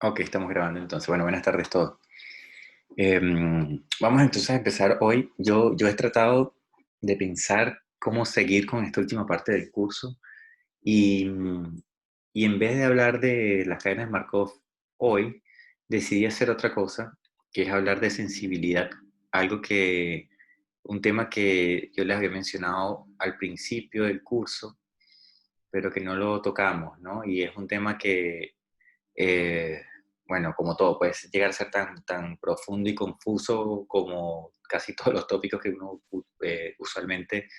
Ok, estamos grabando entonces. Bueno, buenas tardes todos. Vamos entonces a empezar hoy. Yo he tratado de pensar cómo seguir con esta última parte del curso y, y en vez de hablar de las cadenas de Markov hoy, decidí hacer otra cosa, que es hablar de sensibilidad, algo que, un tema que yo les había mencionado al principio del curso, pero que no lo tocamos, ¿no? Y es un tema que eh, bueno, como todo, puede llegar a ser tan profundo y confuso como casi todos los tópicos que uno usualmente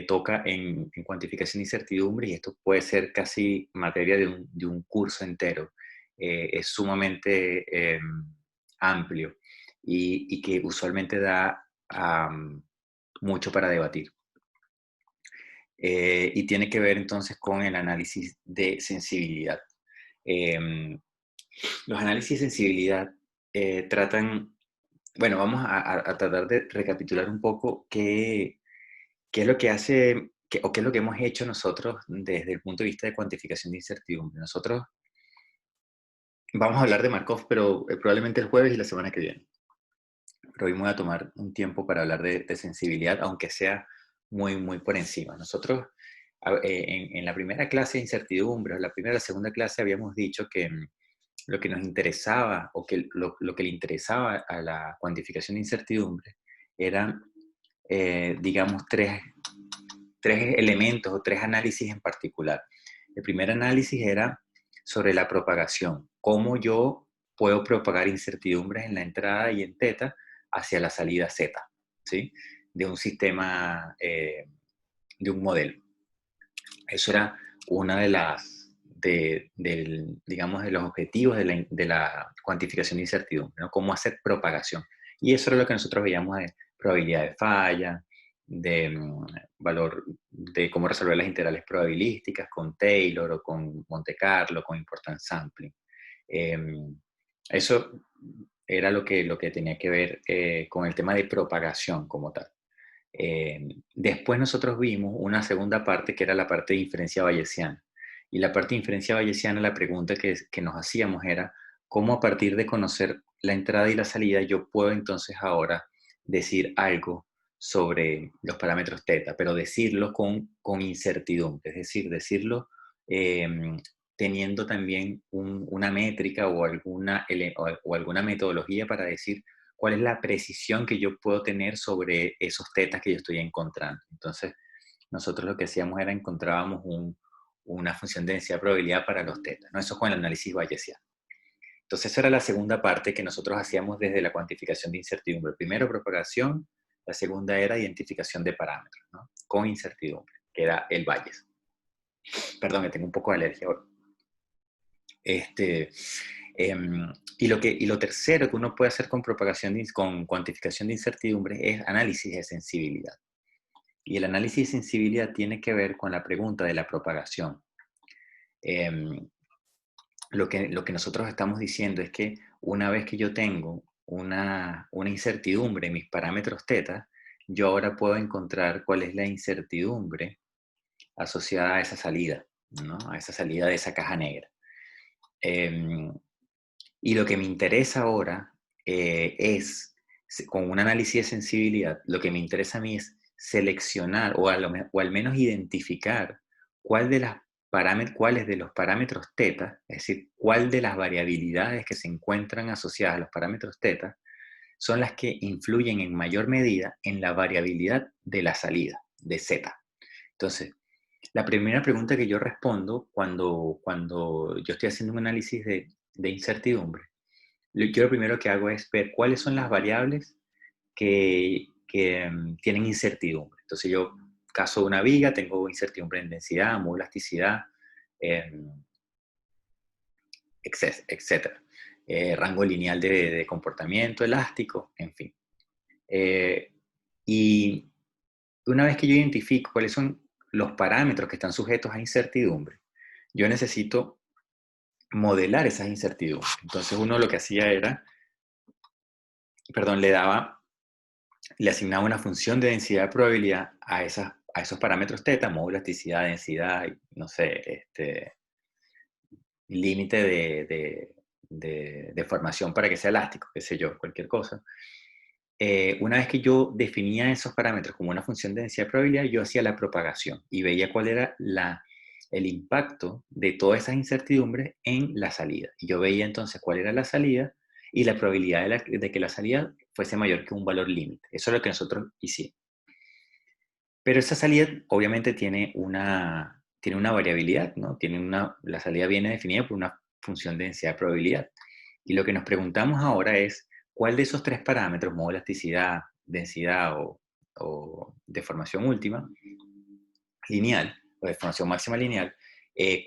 toca en cuantificación de incertidumbre, y esto puede ser casi materia de un curso entero. Es sumamente amplio y que usualmente da mucho para debatir. Y tiene que ver entonces con el análisis de sensibilidad. Em, los análisis de sensibilidad tratan, bueno, vamos a tratar de recapitular un poco qué es lo que hace, o qué es lo que hemos hecho nosotros desde el punto de vista de cuantificación de incertidumbre. Nosotros vamos a hablar de Markov, pero probablemente el jueves y la semana que viene. Pero hoy me voy a tomar un tiempo para hablar de sensibilidad, aunque sea muy por encima. Nosotros en la primera clase de incertidumbre, o la primera y la segunda clase, habíamos dicho que lo que nos interesaba o que lo que le interesaba a la cuantificación de incertidumbre eran, digamos, tres elementos o tres análisis en particular. El primer análisis era sobre la propagación, cómo yo puedo propagar incertidumbres en la entrada y en teta hacia la salida z, ¿sí? De un sistema, de un modelo. Eso era una de las, digamos, de los objetivos de la cuantificación de incertidumbre, ¿no? Cómo hacer propagación. Y eso era lo que nosotros veíamos de probabilidad de falla, de valor, de cómo resolver las integrales probabilísticas con Taylor o con Monte Carlo, con importance sampling. Eso era lo que tenía que ver con el tema de propagación como tal. Después nosotros vimos una segunda parte que era la parte de inferencia bayesiana. Y la parte de inferencia bayesiana, la pregunta que nos hacíamos era, ¿cómo a partir de conocer la entrada y la salida yo puedo entonces ahora decir algo sobre los parámetros teta, pero decirlo con incertidumbre, es decir, decirlo eh, teniendo también una métrica o alguna metodología para decir cuál es la precisión que yo puedo tener sobre esos tetas que yo estoy encontrando. Entonces, nosotros lo que hacíamos era encontrábamos una función de densidad de probabilidad para los tetas, ¿no? Eso con el análisis bayesiano. Entonces, esa era la segunda parte que nosotros hacíamos desde la cuantificación de incertidumbre. Primero, propagación, la segunda era identificación de parámetros, ¿no? Con incertidumbre, que era el Bayes. Perdón, que tengo un poco de alergia ahora. Este, y lo tercero que uno puede hacer con con cuantificación de incertidumbre es análisis de sensibilidad. Y el análisis de sensibilidad tiene que ver con la pregunta de la propagación. Em, lo que nosotros estamos diciendo es que una vez que yo tengo una incertidumbre en mis parámetros teta, yo ahora puedo encontrar cuál es la incertidumbre asociada a esa salida, ¿no? A esa salida de esa caja negra. Em, Y lo que me interesa ahora con un análisis de sensibilidad, lo que me interesa a mí es seleccionar o al menos identificar cuáles de los parámetros teta, es decir, cuál de las variabilidades que se encuentran asociadas a los parámetros teta, son las que influyen en mayor medida en la variabilidad de la salida, de z. Entonces, la primera pregunta que yo respondo cuando yo estoy haciendo un análisis de incertidumbre, yo lo primero que hago es ver cuáles son las variables que tienen incertidumbre. Entonces yo caso una viga, tengo incertidumbre en densidad, elasticidad, eh, etc. Rango lineal de comportamiento elástico, en fin. Eh, y una vez que yo identifico cuáles son los parámetros que están sujetos a incertidumbre, yo necesito modelar esas incertidumbres. Entonces uno lo que hacía era, perdón, le asignaba una función de densidad de probabilidad a esos parámetros teta, módulo, elasticidad, densidad, no sé, límite de formación para que sea elástico, qué sé yo, cualquier cosa. Una vez que yo definía esos parámetros como una función de densidad de probabilidad, yo hacía la propagación y veía cuál era el impacto de todas esas incertidumbres en la salida. Y yo veía entonces cuál era la salida y la probabilidad de que la salida fuese mayor que un valor límite. Eso es lo que nosotros hicimos. Pero esa salida obviamente tiene una variabilidad, ¿no? La salida viene definida por una función de densidad de probabilidad. Y lo que nos preguntamos ahora es, ¿cuál de esos tres parámetros, modo elasticidad, densidad o deformación última, lineal, o deformación máxima lineal,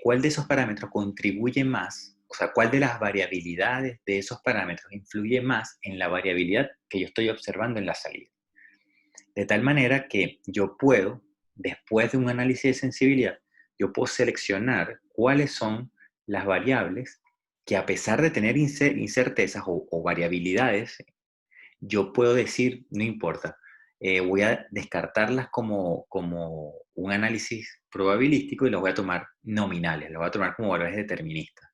cuál de esos parámetros contribuye más, o sea, cuál de las variabilidades de esos parámetros influye más en la variabilidad que yo estoy observando en la salida? De tal manera que yo puedo, después de un análisis de sensibilidad, yo puedo seleccionar cuáles son las variables que, a pesar de tener incertezas o variabilidades, yo puedo decir, no importa, voy a descartarlas como un análisis probabilístico y las voy a tomar nominales, las voy a tomar como valores deterministas,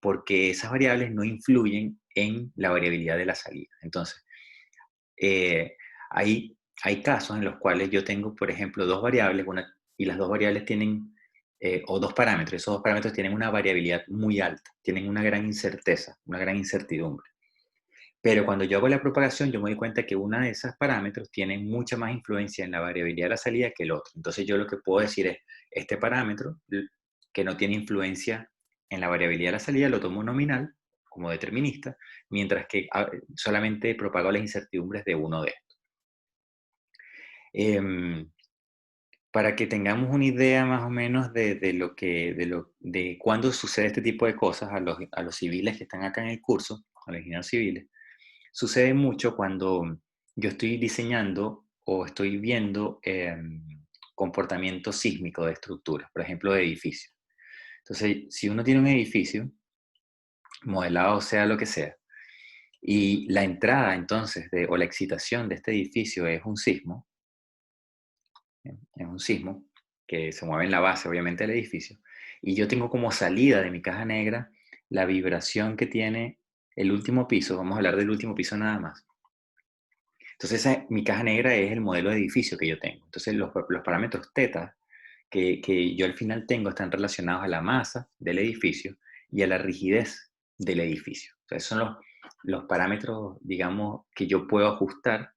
porque esas variables no influyen en la variabilidad de la salida. Entonces, eh, hay casos en los cuales yo tengo, por ejemplo, dos variables, y las dos variables tienen, o dos parámetros, esos dos parámetros tienen una variabilidad muy alta, tienen una gran incerteza, una gran incertidumbre. Pero cuando yo hago la propagación, yo me doy cuenta que una de esos parámetros tiene mucha más influencia en la variabilidad de la salida que el otro. Entonces yo lo que puedo decir es, este parámetro que no tiene influencia en la variabilidad de la salida, lo tomo nominal, como determinista, mientras que solamente propago las incertidumbres de uno de estos. Em, para que tengamos una idea más o menos de cuándo sucede este tipo de cosas a los civiles que están acá en el curso, a los ingenieros civiles, sucede mucho cuando yo estoy diseñando o estoy viendo comportamiento sísmico de estructuras, por ejemplo, de edificios. Entonces, si uno tiene un edificio, modelado sea lo que sea, y la entrada entonces o la excitación de este edificio es un sismo que se mueve en la base, obviamente, del edificio, y yo tengo como salida de mi caja negra la vibración que tiene el último piso, vamos a hablar del último piso nada más. Entonces, mi caja negra es el modelo de edificio que yo tengo. Entonces, los parámetros teta que yo al final tengo están relacionados a la masa del edificio y a la rigidez del edificio. O sea, esos son los parámetros, digamos, que yo puedo ajustar.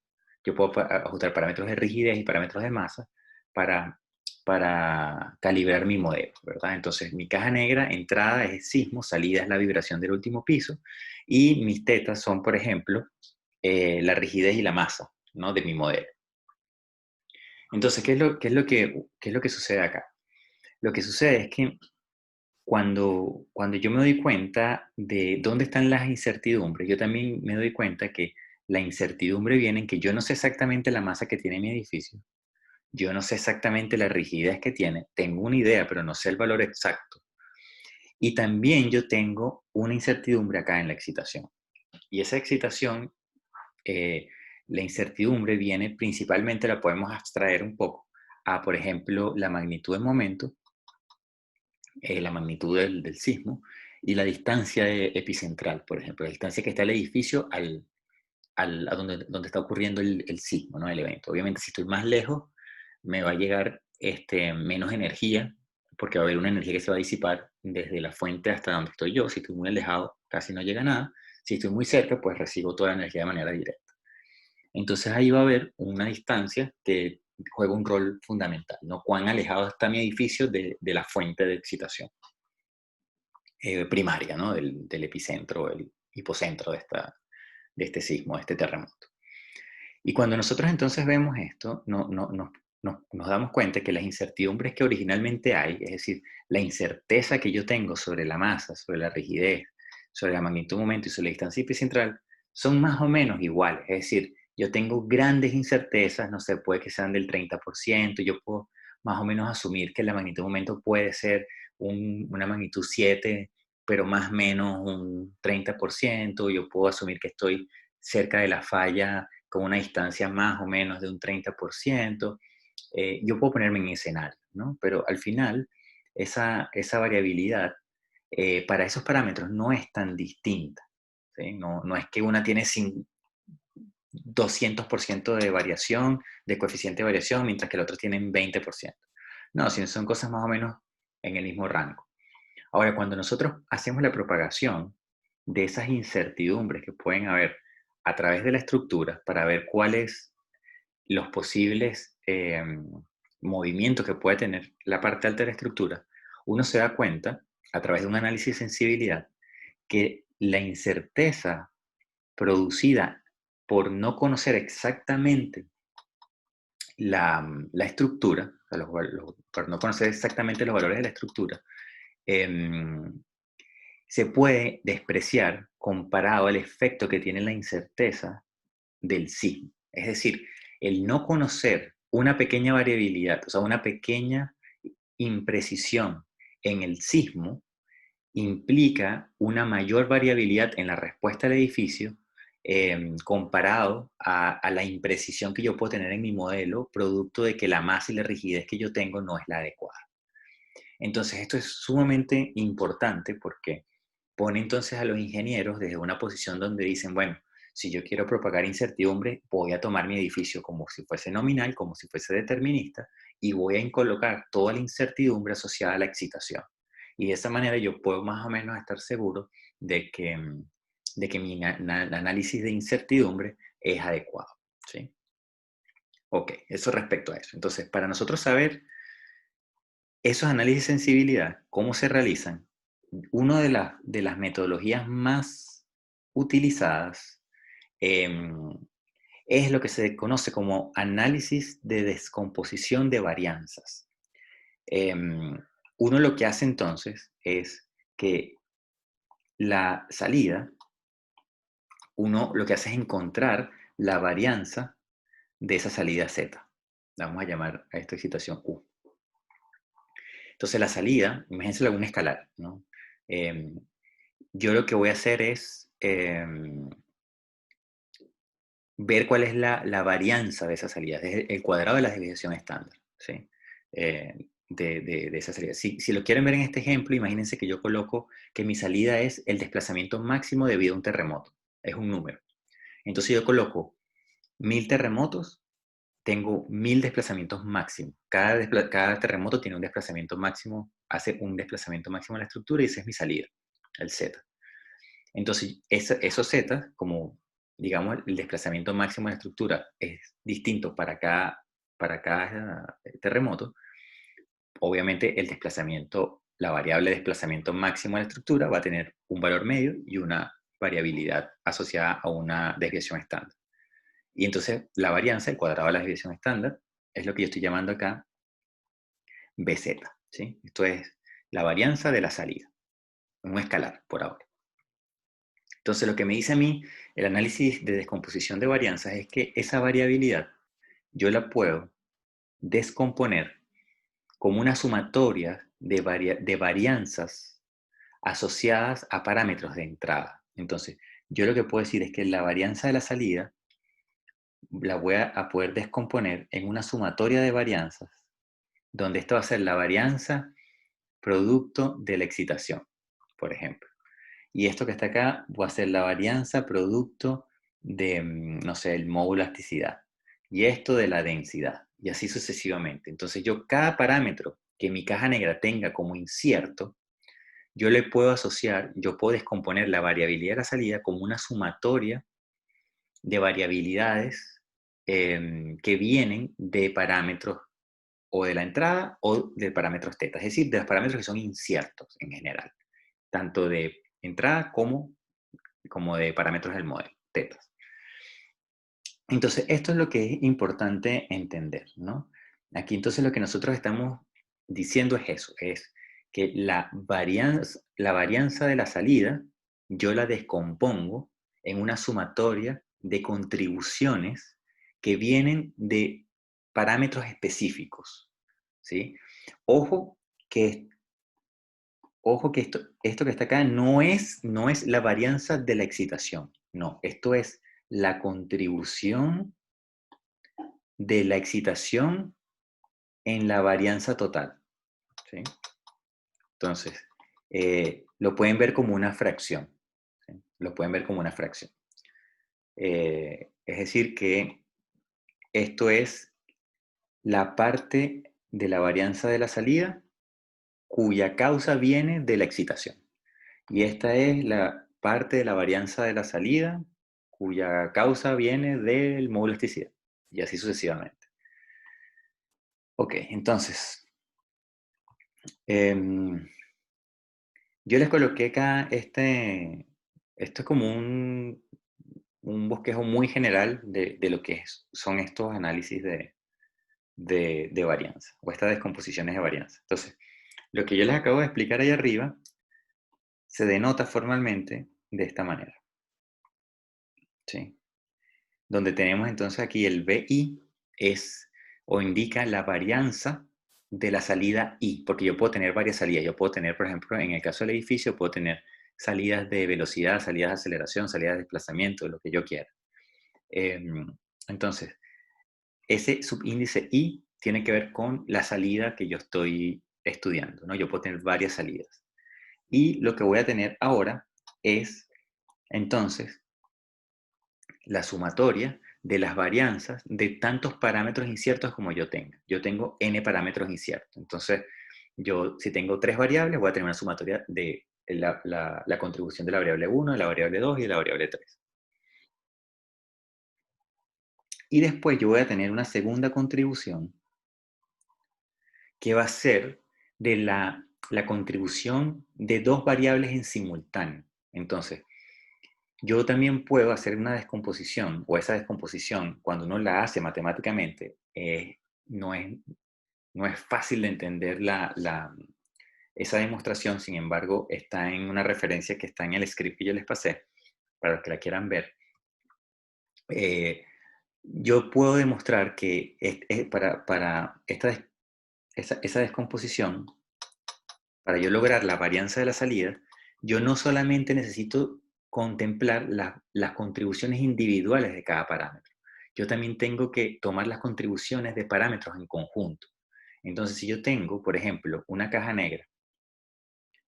Yo puedo ajustar parámetros de rigidez y parámetros de masa para, para calibrar mi modelo, ¿verdad? Entonces, mi caja negra, entrada es sismo, salida es la vibración del último piso, y mis tetas son, por ejemplo, la rigidez y la masa, ¿no? De mi modelo. Entonces, qué es lo que sucede acá? Lo que sucede es que cuando yo me doy cuenta de dónde están las incertidumbres, yo también me doy cuenta que la incertidumbre viene en que yo no sé exactamente la masa que tiene mi edificio, yo no sé exactamente la rigidez que tiene, tengo una idea, pero no sé el valor exacto. Y también yo tengo una incertidumbre acá en la excitación. Y esa excitación, eh, la incertidumbre viene principalmente, la podemos abstraer un poco a, por ejemplo, la magnitud del momento, la magnitud del sismo y la distancia epicentral, por ejemplo, la distancia que está el edificio a donde está ocurriendo el sismo, ¿no? El evento. Obviamente, si estoy más lejos, me va a llegar menos energía, porque va a haber una energía que se va a disipar desde la fuente hasta donde estoy yo. Si estoy muy alejado, casi no llega nada. Si estoy muy cerca, pues recibo toda la energía de manera directa. Entonces ahí va a haber una distancia que juega un rol fundamental, ¿no? Cuán alejado está mi edificio de la fuente de excitación primaria, ¿no? Del epicentro, el hipocentro de este sismo, de este terremoto. Y cuando nosotros entonces vemos esto, nos damos cuenta que las incertidumbres que originalmente hay, es decir, la incerteza que yo tengo sobre la masa, sobre la rigidez, sobre la magnitud de momento y sobre la distancia epicentral, son más o menos iguales. Es decir, yo tengo grandes incertezas, no sé, puede que sean del 30%, yo puedo más o menos asumir que la magnitud de momento puede ser una magnitud 7, pero más o menos un 30%, yo puedo asumir que estoy cerca de la falla con una distancia más o menos de un 30%, yo puedo ponerme en escenario, ¿no? Pero al final, esa variabilidad para esos parámetros no es tan distinta. ¿Sí? No es que una tiene 200% de variación, de coeficiente de variación, mientras que el otro tiene 20%. No, sino son cosas más o menos en el mismo rango. Ahora, cuando nosotros hacemos la propagación de esas incertidumbres que pueden haber a través de la estructura para ver cuáles los posibles movimientos que puede tener la parte alta de la estructura, uno se da cuenta, a través de un análisis de sensibilidad, que la incerteza producida por no conocer exactamente la estructura, o sea, por no conocer exactamente los valores de la estructura, em, se puede despreciar comparado al efecto que tiene la incerteza del sismo. Es decir, el no conocer una pequeña variabilidad, o sea, una pequeña imprecisión en el sismo, implica una mayor variabilidad en la respuesta al edificio comparado a la imprecisión que yo puedo tener en mi modelo, producto de que la masa y la rigidez que yo tengo no es la adecuada. Entonces, esto es sumamente importante porque pone entonces a los ingenieros desde una posición donde dicen, bueno, si yo quiero propagar incertidumbre, voy a tomar mi edificio como si fuese nominal, como si fuese determinista, y voy a colocar toda la incertidumbre asociada a la excitación. Y de esa manera yo puedo más o menos estar seguro de que mi análisis de incertidumbre es adecuado. ¿Sí? Ok, eso respecto a eso. Entonces, para nosotros saber esos análisis de sensibilidad, ¿cómo se realizan? Una de las metodologías más utilizadas es lo que se conoce como análisis de descomposición de varianzas. Uno lo que hace entonces es que la salida, uno lo que hace es encontrar la varianza de esa salida Z. Vamos a llamar a esta excitación U. Entonces la salida, imagínense un escalar, ¿no? Yo lo que voy a hacer es ver cuál es la varianza de esa salida, es el cuadrado de la desviación estándar, ¿sí? De esa salida. Si lo quieren ver en este ejemplo, imagínense que yo coloco que mi salida es el desplazamiento máximo debido a un terremoto, es un número. Entonces yo coloco 1000 terremotos, tengo 1000 desplazamientos máximos. Cada terremoto tiene un desplazamiento máximo, hace un desplazamiento máximo en la estructura y esa es mi salida, el Z. Entonces, esos Z, como digamos el desplazamiento máximo de la estructura es distinto para cada terremoto, obviamente el desplazamiento, la variable desplazamiento máximo de la estructura va a tener un valor medio y una variabilidad asociada a una desviación estándar. Y entonces la varianza, el cuadrado de la desviación estándar, es lo que yo estoy llamando acá BZ. ¿Sí? Esto es la varianza de la salida, un escalar por ahora. Entonces, lo que me dice a mí el análisis de descomposición de varianzas es que esa variabilidad yo la puedo descomponer como una sumatoria de varianzas asociadas a parámetros de entrada. Entonces, yo lo que puedo decir es que la varianza de la salida la voy a poder descomponer en una sumatoria de varianzas, donde esta va a ser la varianza producto de la excitación, por ejemplo. Y esto que está acá va a ser la varianza producto de, no sé, el módulo elasticidad. Y esto de la densidad. Y así sucesivamente. Entonces yo cada parámetro que mi caja negra tenga como incierto, yo le puedo asociar, yo puedo descomponer la variabilidad de la salida como una sumatoria de variabilidades que vienen de parámetros o de la entrada o de parámetros teta, es decir, de los parámetros que son inciertos en general, tanto de entrada como de parámetros del modelo, tetas. Entonces, esto es lo que es importante entender, ¿no? Aquí entonces lo que nosotros estamos diciendo es eso, es que la varianza de la salida yo la descompongo en una sumatoria de contribuciones que vienen de parámetros específicos, ¿sí? Ojo que, ojo que esto que está acá no es la varianza de la excitación, no, esto es la contribución de la excitación en la varianza total, ¿sí? Entonces, lo pueden ver como una fracción. ¿Sí? Lo pueden ver como una fracción. Es decir, que esto es la parte de la varianza de la salida cuya causa viene de la excitación. Y esta es la parte de la varianza de la salida cuya causa viene del módulo de elasticidad. Y así sucesivamente. Ok, entonces, yo les coloqué acá esto es como un bosquejo muy general de lo que son estos análisis de varianza, o estas descomposiciones de varianza. Entonces, lo que yo les acabo de explicar ahí arriba se denota formalmente de esta manera. ¿Sí? Donde tenemos entonces aquí el BI es o indica la varianza de la salida I, porque yo puedo tener varias salidas. Yo puedo tener, por ejemplo, en el caso del edificio, puedo tener salidas de velocidad, salidas de aceleración, salidas de desplazamiento, lo que yo quiera. Entonces, ese subíndice I tiene que ver con la salida que yo estoy estudiando, ¿no? Yo puedo tener varias salidas. Y lo que voy a tener ahora es, entonces, la sumatoria de las varianzas de tantos parámetros inciertos como yo tenga. Yo tengo n parámetros inciertos. Entonces, yo si tengo 3 variables, voy a tener una sumatoria de la contribución de la variable 1, de la variable 2 y de la variable 3. Y después yo voy a tener una segunda contribución que va a ser de la contribución de 2 variables en simultáneo. Entonces, yo también puedo hacer una descomposición, o esa descomposición, cuando uno la hace matemáticamente, no, no es fácil de entender esa demostración. Sin embargo, está en una referencia que está en el script que yo les pasé, para los que la quieran ver. Yo puedo demostrar que para esa descomposición, para yo lograr la varianza de la salida, yo no solamente necesito contemplar las contribuciones individuales de cada parámetro, yo también tengo que tomar las contribuciones de parámetros en conjunto. Entonces, si yo tengo, por ejemplo, una caja negra,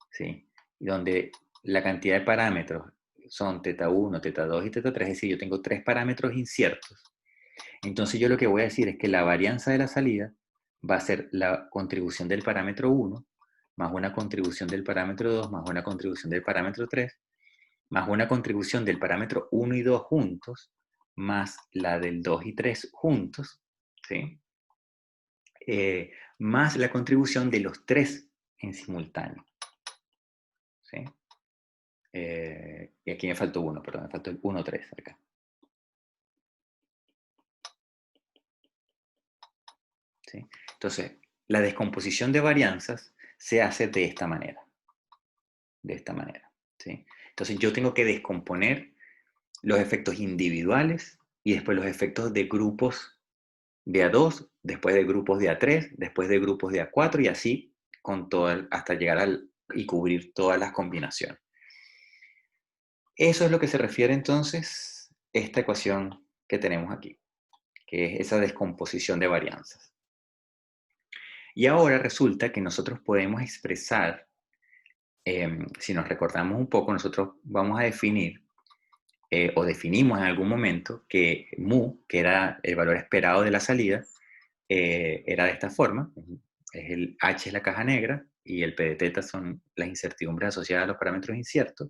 ¿sí? Donde la cantidad de parámetros son θ1, θ2 y θ3, es decir, yo tengo 3 parámetros inciertos, entonces yo lo que voy a decir es que la varianza de la salida va a ser la contribución del parámetro 1, más una contribución del parámetro 2, más una contribución del parámetro 3, más una contribución del parámetro 1 y 2 juntos, más la del 2 y 3 juntos, ¿sí? Más la contribución de los 3 en simultáneo. ¿Sí? Y aquí me faltó uno, perdón, me faltó el 1, 3 acá. ¿Sí? Entonces, la descomposición de varianzas se hace de esta manera. De esta manera. ¿Sí? Entonces, yo tengo que descomponer los efectos individuales y después los efectos de grupos de A2, después de grupos de A3, después de grupos de A4 y así con todo hasta llegar y cubrir todas las combinaciones. Eso es lo que se refiere entonces esta ecuación que tenemos aquí, que es esa descomposición de varianzas. Y ahora resulta que nosotros podemos expresar, si nos recordamos un poco, nosotros vamos a definir, o definimos en algún momento, que mu, que era el valor esperado de la salida, era de esta forma. El H es la caja negra y el P de teta son las incertidumbres asociadas a los parámetros inciertos.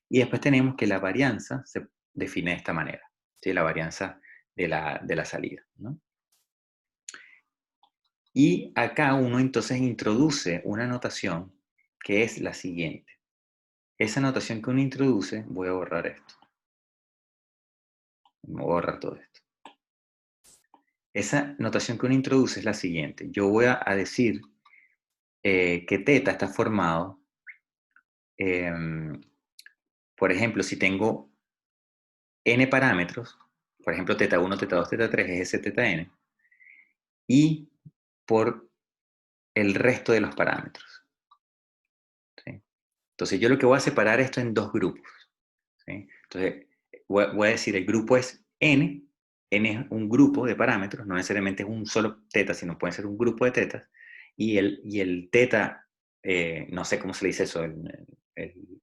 Y después tenemos que la varianza se define de esta manera, ¿sí? La varianza de la salida, ¿no? Y acá uno entonces introduce una notación que es la siguiente. Esa notación que uno introduce, voy a borrar esto. Voy a borrar todo esto. Esa notación que uno introduce es la siguiente. Yo voy a decir que teta está formado, por ejemplo, si tengo n parámetros, por ejemplo, θ1, θ2, θ3 es ese θn, y por el resto de los parámetros. ¿Sí? Entonces yo lo que voy a separar esto en dos grupos. ¿Sí? Entonces voy a decir el grupo es n es un grupo de parámetros, no necesariamente es un solo teta, sino puede ser un grupo de tetas, y el teta no sé cómo se le dice eso, el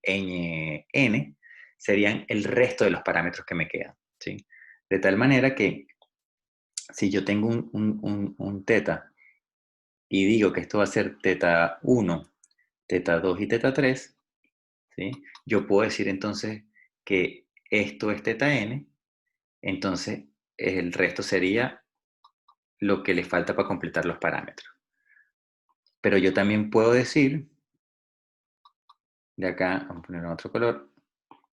n, serían el resto de los parámetros que me quedan, ¿sí? De tal manera que si yo tengo un teta y digo que esto va a ser teta 1, teta 2 y teta 3, ¿sí? Yo puedo decir entonces que esto es teta n, entonces el resto sería lo que le falta para completar los parámetros. Pero yo también puedo decir, de acá, vamos a poner otro color,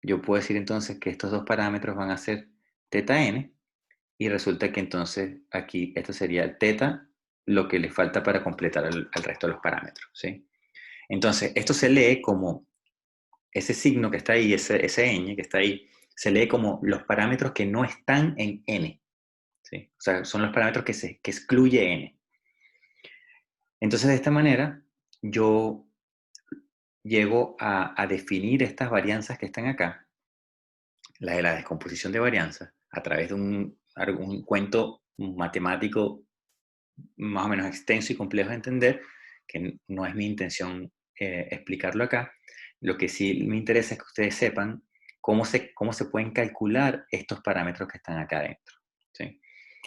yo puedo decir entonces que estos dos parámetros van a ser teta n, y resulta que entonces aquí esto sería el teta, lo que le falta para completar el resto de los parámetros, ¿sí? Entonces, esto se lee como, ese signo que está ahí, ese ñ que está ahí, se lee como los parámetros que no están en n, ¿sí? O sea, son los parámetros que excluye n. Entonces, de esta manera, yo llego a definir estas varianzas que están acá, la de la descomposición de varianzas, a través de un cuento matemático más o menos extenso y complejo de entender, que no es mi intención explicarlo acá. Lo que sí me interesa es que ustedes sepan cómo se pueden calcular estos parámetros que están acá adentro, ¿sí?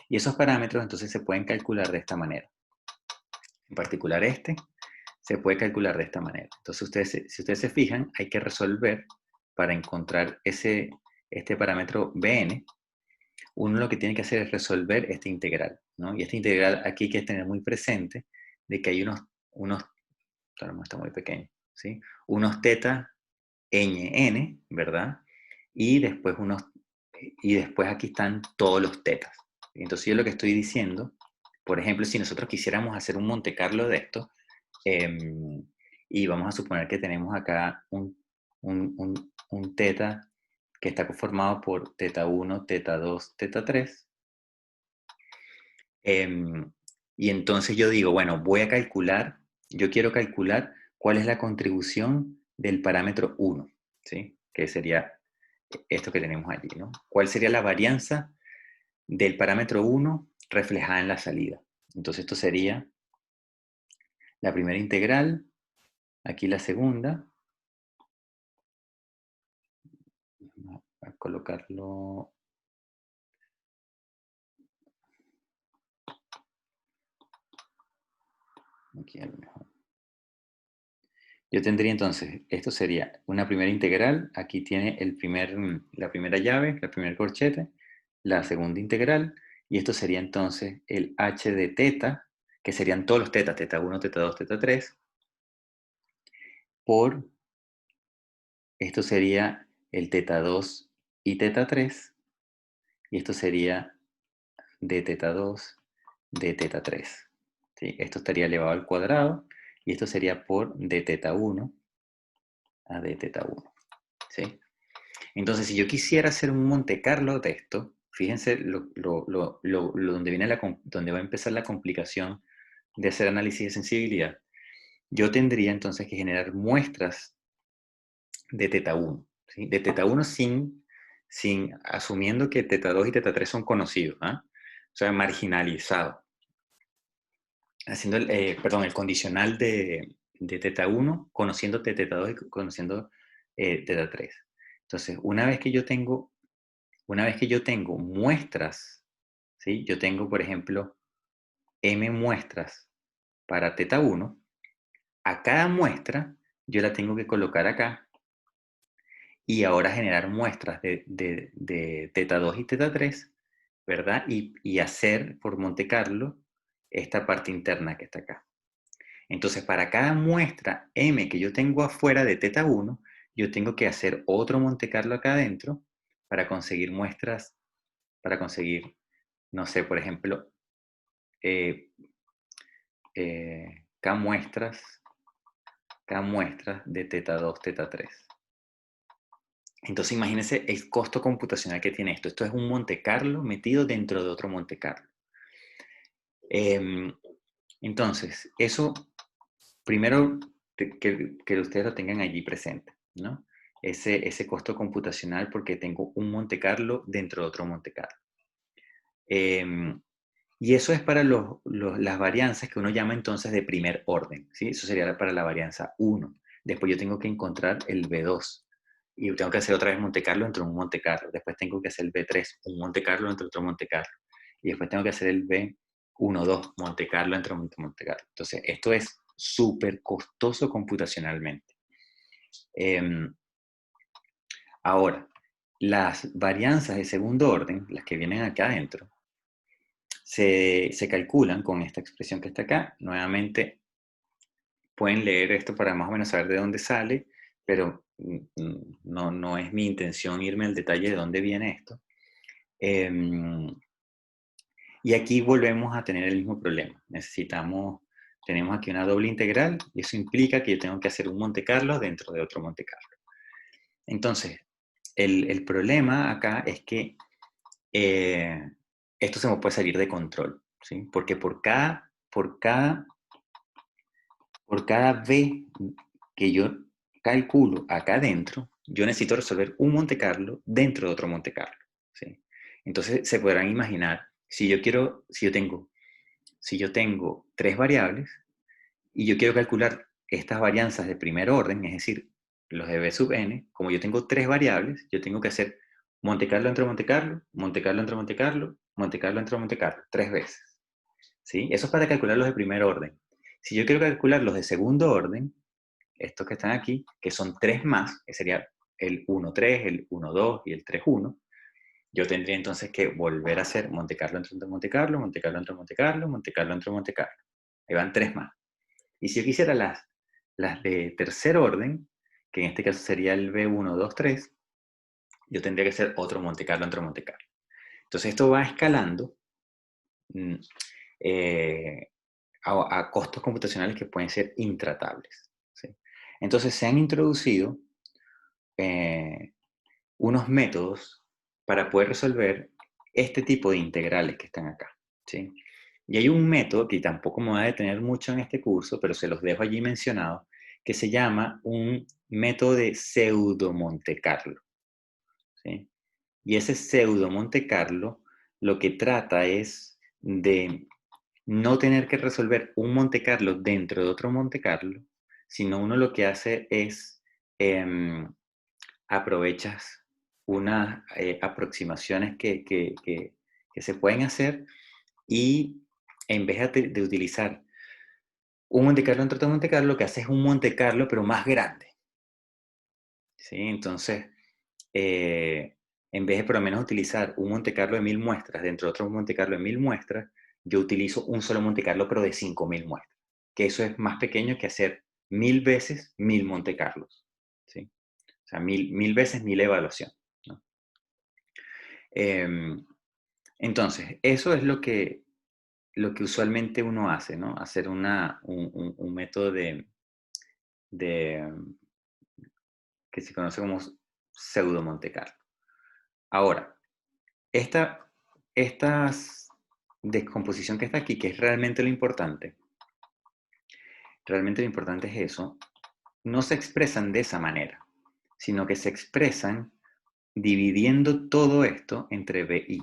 Y esos parámetros entonces se pueden calcular de esta manera. En particular este se puede calcular de esta manera. Entonces si ustedes se fijan, hay que resolver para encontrar este parámetro Bn. Uno lo que tiene que hacer es resolver esta integral, ¿no? Y esta integral aquí hay que tener muy presente de que hay está muy pequeño, ¿sí? Unos teta n, ¿verdad? Y después y después aquí están todos los tetas. Entonces yo lo que estoy diciendo, por ejemplo, si nosotros quisiéramos hacer un Monte Carlo de esto, y vamos a suponer que tenemos acá un teta que está conformado por teta 1, teta 2, teta 3. Y entonces yo digo, bueno, yo quiero calcular cuál es la contribución del parámetro 1, ¿sí? Que sería esto que tenemos allí, ¿no? ¿Cuál sería la varianza del parámetro 1 reflejada en la salida? Entonces esto sería la primera integral, aquí la segunda. Vamos a colocarlo aquí a lo mejor. Yo tendría entonces, esto sería una primera integral, aquí tiene la primera llave, la primera corchete, la segunda integral, y esto sería entonces el h de teta, que serían todos los tetas, teta 1, teta 2, teta 3, por, esto sería el teta 2 y teta 3, y esto sería d teta 2, d teta 3. ¿Sí? Esto estaría elevado al cuadrado, y esto sería por d teta 1 a d teta 1. ¿Sí? Entonces, si yo quisiera hacer un Monte Carlo de esto, fíjense donde va a empezar la complicación de hacer análisis de sensibilidad. Yo tendría entonces que generar muestras de teta 1, ¿sí? De teta 1 asumiendo que teta 2 y teta 3 son conocidos, ¿ah? O sea, marginalizado. Haciendo el condicional de teta 1, conociendo teta 2 y conociendo teta 3. Entonces, una vez que yo tengo muestras, ¿sí? Yo tengo, por ejemplo, m muestras para teta 1, a cada muestra yo la tengo que colocar acá y ahora generar muestras de teta 2 y teta 3, ¿verdad? Y hacer por Monte Carlo esta parte interna que está acá. Entonces, para cada muestra m que yo tengo afuera de teta 1, yo tengo que hacer otro Monte Carlo acá adentro para conseguir muestras, para conseguir, no sé, por ejemplo, eh, K muestras de teta 2, teta 3. Entonces imagínense el costo computacional que tiene esto. Esto es un Monte Carlo metido dentro de otro Monte Carlo. Entonces, eso primero que ustedes lo tengan allí presente, ¿no? Ese costo computacional porque tengo un Monte Carlo dentro de otro Monte Carlo. Y eso es para las varianzas que uno llama entonces de primer orden, ¿sí? Eso sería para la varianza 1. Después yo tengo que encontrar el B2. Y tengo que hacer otra vez Monte Carlo entre un Monte Carlo. Después tengo que hacer el B3, un Monte Carlo entre otro Monte Carlo. Y después tengo que hacer el B1, 2, Monte Carlo entre Monte Carlo. Entonces, esto es súper costoso computacionalmente. Ahora, las varianzas de segundo orden, las que vienen acá adentro, se calculan con esta expresión que está acá. Nuevamente, pueden leer esto para más o menos saber de dónde sale, pero no es mi intención irme al detalle de dónde viene esto. Y aquí volvemos a tener el mismo problema. Tenemos aquí una doble integral y eso implica que yo tengo que hacer un Monte Carlo dentro de otro Monte Carlo. Entonces, el problema acá es que esto se me puede salir de control, ¿sí? Porque por cada V que yo calculo acá adentro, yo necesito resolver un Monte Carlo dentro de otro Monte Carlo, ¿sí? Entonces se podrán imaginar, si yo tengo 3 variables y yo quiero calcular estas varianzas de primer orden, es decir, los de B sub n, como yo tengo 3 variables, yo tengo que hacer Monte Carlo entre Monte Carlo, Monte Carlo entre Monte Carlo, Monte Carlo entre Monte Carlo, 3 veces, ¿sí? Eso es para calcular los de primer orden. Si yo quiero calcular los de segundo orden, estos que están aquí, que son 3 más, que sería el 1,3, el 1,2 y el 3,1, yo tendría entonces que volver a hacer Monte Carlo entre Monte Carlo, Monte Carlo entre Monte Carlo, Monte Carlo entre Monte Carlo. Ahí van 3 más. Y si yo quisiera las de tercer orden, que en este caso sería el B1, 2, 3, yo tendría que hacer otro Monte Carlo entre Monte Carlo. Entonces esto va escalando a costos computacionales que pueden ser intratables, ¿sí? Entonces se han introducido unos métodos para poder resolver este tipo de integrales que están acá, ¿sí? Y hay un método que tampoco me voy a detener mucho en este curso, pero se los dejo allí mencionado, que se llama un método de pseudo Monte Carlo, ¿sí? Y ese pseudo Monte Carlo lo que trata es de no tener que resolver un Monte Carlo dentro de otro Monte Carlo, sino uno lo que hace es aprovechas unas aproximaciones que se pueden hacer y en vez de utilizar un Monte Carlo entre otro Monte Carlo, lo que hace es un Monte Carlo pero más grande, ¿sí? Entonces, en vez de por lo menos utilizar un Monte Carlo de 1000 muestras dentro de otro Monte Carlo de 1000 muestras, yo utilizo un solo Monte Carlo pero de 5000 muestras, que eso es más pequeño que hacer 1000 veces 1000 Monte Carlos, ¿sí? O sea, 1000 veces 1000 evaluación, ¿no? Entonces, eso es lo que usualmente uno hace, ¿no? Hacer un método de, que se conoce como pseudo Monte Carlo. Ahora, esta descomposición que está aquí, que es realmente lo importante es eso, no se expresan de esa manera, sino que se expresan dividiendo todo esto entre B y I.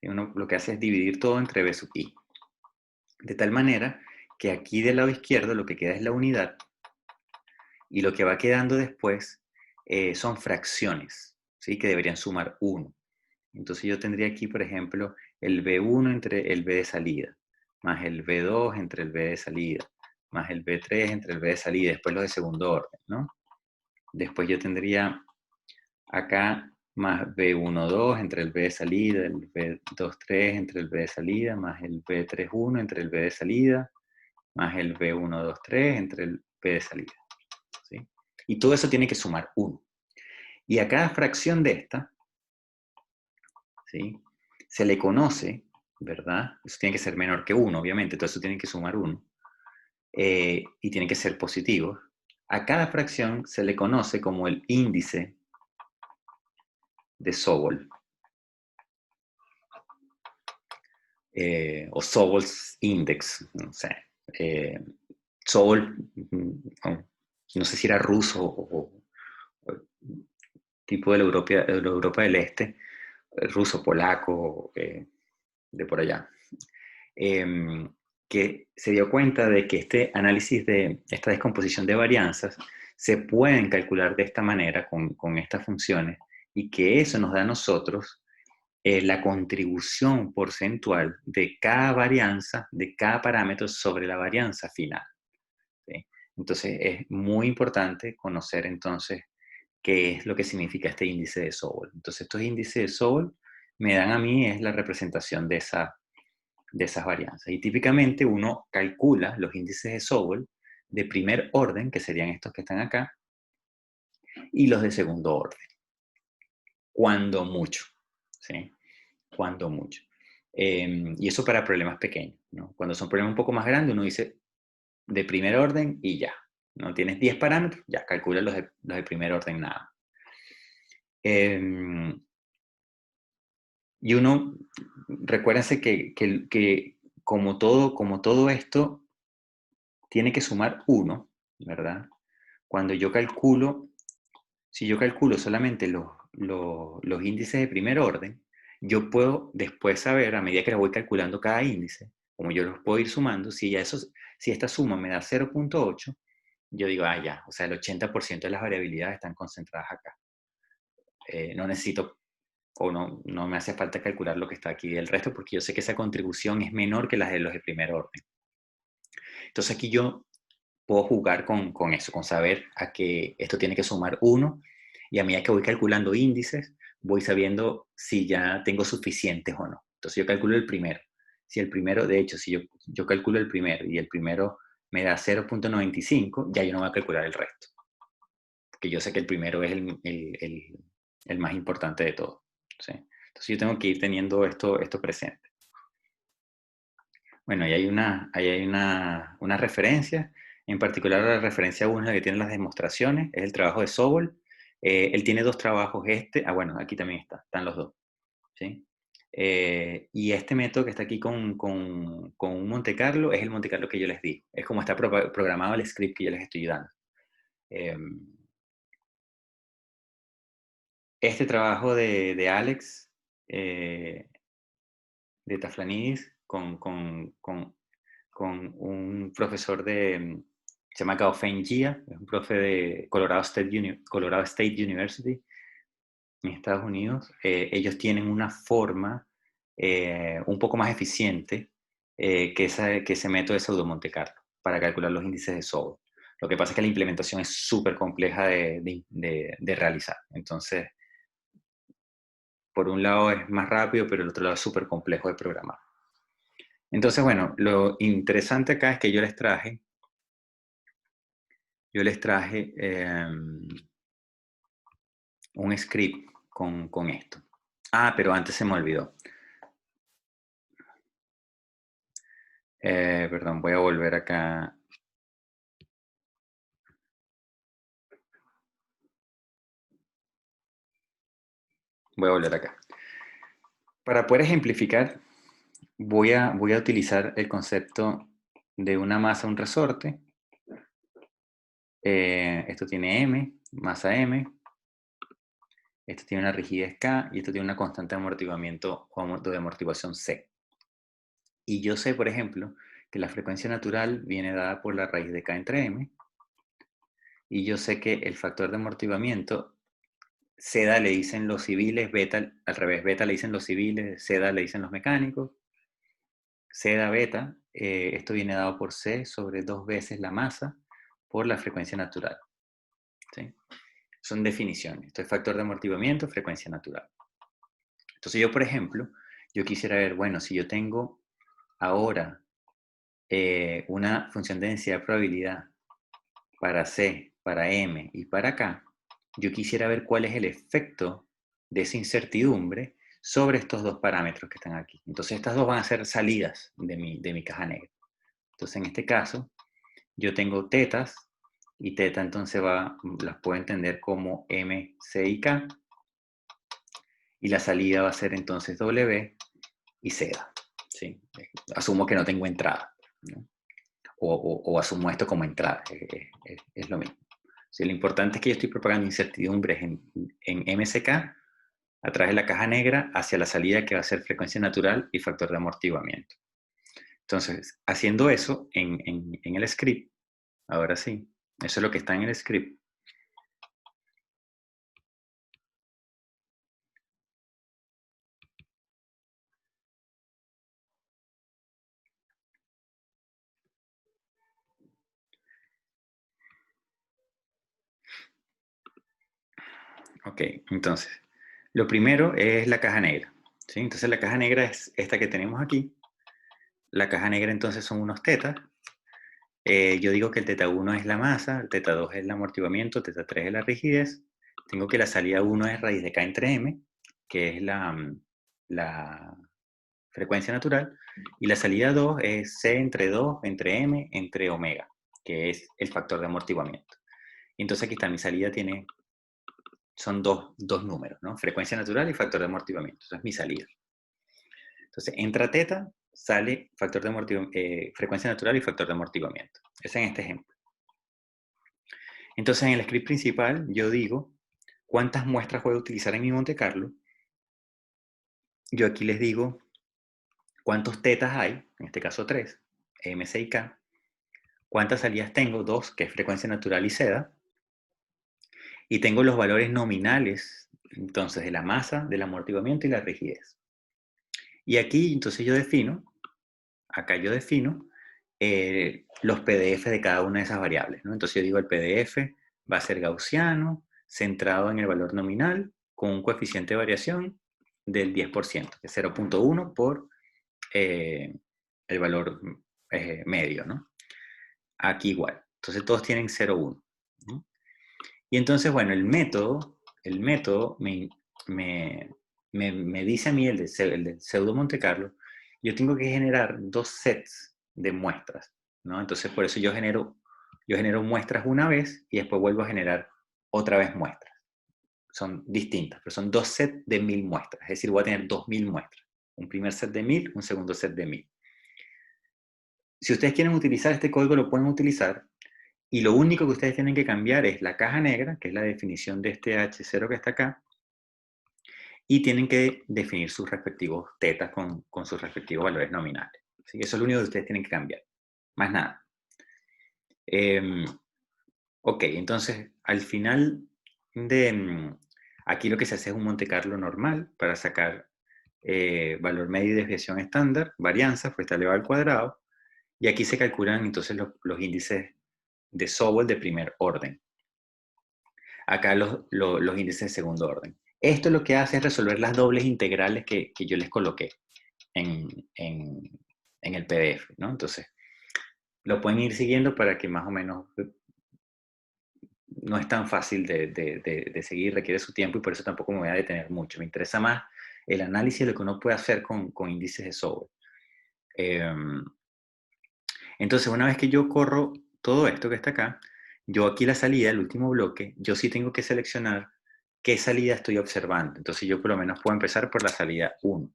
Uno lo que hace es dividir todo entre B sub I. De tal manera que aquí del lado izquierdo lo que queda es la unidad y lo que va quedando después son fracciones, ¿sí? Que deberían sumar 1. Entonces yo tendría aquí, por ejemplo, el B1 entre el B de salida, más el B2 entre el B de salida, más el B3 entre el B de salida, después los de segundo orden, ¿no? Después yo tendría acá más B1,2 entre el B de salida, el B2,3 entre el B de salida, más el B3,1 entre el B de salida, más el B1,2,3 entre el B de salida, ¿sí? Y todo eso tiene que sumar 1. Y a cada fracción de esta, ¿sí? Se le conoce, ¿verdad? Eso tiene que ser menor que 1, obviamente, todo eso tiene que sumar 1. Y tiene que ser positivo. A cada fracción se le conoce como el índice de Sobol. O Sobol's Index, no sé. Sobol, no sé si era ruso o tipo de la Europa del Este, ruso, polaco, de por allá, que se dio cuenta de que este análisis de esta descomposición de varianzas se pueden calcular de esta manera con estas funciones y que eso nos da a nosotros la contribución porcentual de cada varianza, de cada parámetro sobre la varianza final. ¿Sí? Entonces es muy importante conocer entonces qué es lo que significa este índice de Sobol. Entonces estos índices de Sobol me dan a mí es la representación de esas varianzas. Y típicamente uno calcula los índices de Sobol de primer orden, que serían estos que están acá, y los de segundo orden, cuando mucho, ¿sí? Cuando mucho. Y eso para problemas pequeños, ¿no? Cuando son problemas un poco más grandes, uno dice de primer orden y ya. ¿No? Tienes 10 parámetros, ya calcula los de primer orden nada. Y uno, recuérdense que como todo esto, tiene que sumar 1, ¿verdad? Cuando yo calculo, si yo calculo solamente los índices de primer orden, yo puedo después saber, a medida que voy calculando cada índice, como yo los puedo ir sumando, si esta suma me da 0.8, yo digo, ya, o sea, el 80% de las variabilidades están concentradas acá. No necesito o no me hace falta calcular lo que está aquí del resto porque yo sé que esa contribución es menor que las de los de primer orden. Entonces aquí yo puedo jugar con eso, con saber a que esto tiene que sumar 1 y a medida que voy calculando índices, voy sabiendo si ya tengo suficientes o no. Entonces yo calculo el primero. Si el primero, de hecho, si yo calculo el primero y el primero me da 0.95, ya yo no voy a calcular el resto. Porque yo sé que el primero es el más importante de todo. ¿Sí? Entonces yo tengo que ir teniendo esto presente. Bueno, ahí hay una referencia, en particular la referencia 1 es la que tiene las demostraciones, es el trabajo de Sobol. Él tiene 2 trabajos, bueno, aquí también están los 2. ¿Sí? Y este método que está aquí con un Monte Carlo es el Monte Carlo que yo les di. Es como está programado el script que yo les estoy dando. Este trabajo de Alex, de Taflanidis, con un profesor se llama Gaofeng Jia, es un profe de Colorado State University en Estados Unidos. Ellos tienen una forma un poco más eficiente que ese método de pseudo Monte Carlo para calcular los índices de Sobol. Lo que pasa es que la implementación es súper compleja de realizar. Entonces, por un lado es más rápido, pero el otro lado es súper complejo de programar. Entonces, bueno, lo interesante acá es que yo les traje un script con esto. Pero antes se me olvidó. Perdón, voy a volver acá. Voy a volver acá. Para poder ejemplificar, voy a utilizar el concepto de una masa, un resorte. Esto tiene M, masa M. Esto tiene una rigidez K y esto tiene una constante de amortiguamiento o de amortiguación C. Y yo sé, por ejemplo, que la frecuencia natural viene dada por la raíz de K entre M. Y yo sé que el factor de amortiguamiento, seda le dicen los civiles, beta, al revés, beta le dicen los civiles, seda le dicen los mecánicos. Seda beta, esto viene dado por C sobre 2 veces la masa por la frecuencia natural. ¿Sí? Son definiciones. Esto es factor de amortiguamiento, frecuencia natural. Entonces yo, por ejemplo, yo quisiera ver, bueno, si yo tengo ahora una función de densidad de probabilidad para C, para M y para K, yo quisiera ver cuál es el efecto de esa incertidumbre sobre estos 2 parámetros que están aquí. Entonces estas 2 van a ser salidas de mi caja negra. Entonces en este caso, yo tengo tetas, y teta entonces las puedo entender como M, C y K, y la salida va a ser entonces W y Z. ¿Sí? Asumo que no tengo entrada, ¿no? O asumo esto como entrada, es lo mismo. Si lo importante es que yo estoy propagando incertidumbres en MSK, a través de la caja negra hacia la salida, que va a ser frecuencia natural y factor de amortiguamiento. Entonces, haciendo eso en el script, ahora sí, eso es lo que está en el script. Ok, entonces, lo primero es la caja negra, ¿sí? Entonces la caja negra es esta que tenemos aquí. La caja negra entonces son unos tetas. Yo digo que el teta 1 es la masa, el teta 2 es el amortiguamiento, el teta 3 es la rigidez. Tengo que la salida 1 es raíz de K entre M, que es la frecuencia natural, y la salida 2 es C entre 2 entre M entre omega, que es el factor de amortiguamiento. Y entonces aquí está, mi salida son dos números, ¿no? Frecuencia natural y factor de amortiguamiento. Eso es mi salida. Entonces, entra teta, sale factor de frecuencia natural y factor de amortiguamiento. Ese es en este ejemplo. Entonces, en el script principal, yo digo cuántas muestras voy a utilizar en mi Monte Carlo. Yo aquí les digo cuántos tetas hay, en este caso 3, M, C y K. Cuántas salidas tengo, 2, que es frecuencia natural y seda. Y tengo los valores nominales, entonces, de la masa, del amortiguamiento y la rigidez. Y aquí, entonces, acá yo defino los PDF de cada una de esas variables, ¿no? Entonces yo digo el PDF va a ser gaussiano, centrado en el valor nominal, con un coeficiente de variación del 10%, que es 0.1 por el valor medio, ¿no? Aquí igual. Entonces todos tienen 0.1, ¿no? Y entonces, bueno, el método me dice a mí, el del pseudo Monte Carlo, yo tengo que generar 2 sets de muestras, ¿no? Entonces, por eso yo genero muestras una vez y después vuelvo a generar otra vez muestras. Son distintas, pero son 2 sets de 1000 muestras. Es decir, voy a tener 2000 muestras. Un primer set de 1000, un segundo set de 1000. Si ustedes quieren utilizar este código, lo pueden utilizar. Y lo único que ustedes tienen que cambiar es la caja negra, que es la definición de este H0 que está acá, y tienen que definir sus respectivos tetas con sus respectivos valores nominales. Así que eso es lo único que ustedes tienen que cambiar. Más nada. Ok, entonces al final aquí lo que se hace es un Monte Carlo normal para sacar valor medio y desviación estándar, varianza, pues está elevado al cuadrado, y aquí se calculan entonces los índices de Sobol de primer orden. Acá los índices de segundo orden. Esto lo que hace es resolver las dobles integrales que yo les coloqué en el PDF, ¿no? Entonces, lo pueden ir siguiendo para que más o menos no es tan fácil de seguir, requiere su tiempo y por eso tampoco me voy a detener mucho. Me interesa más el análisis de lo que uno puede hacer con índices de Sobol. Entonces, una vez que yo corro todo esto que está acá, yo aquí la salida, el último bloque, yo sí tengo que seleccionar qué salida estoy observando. Entonces yo por lo menos puedo empezar por la salida 1,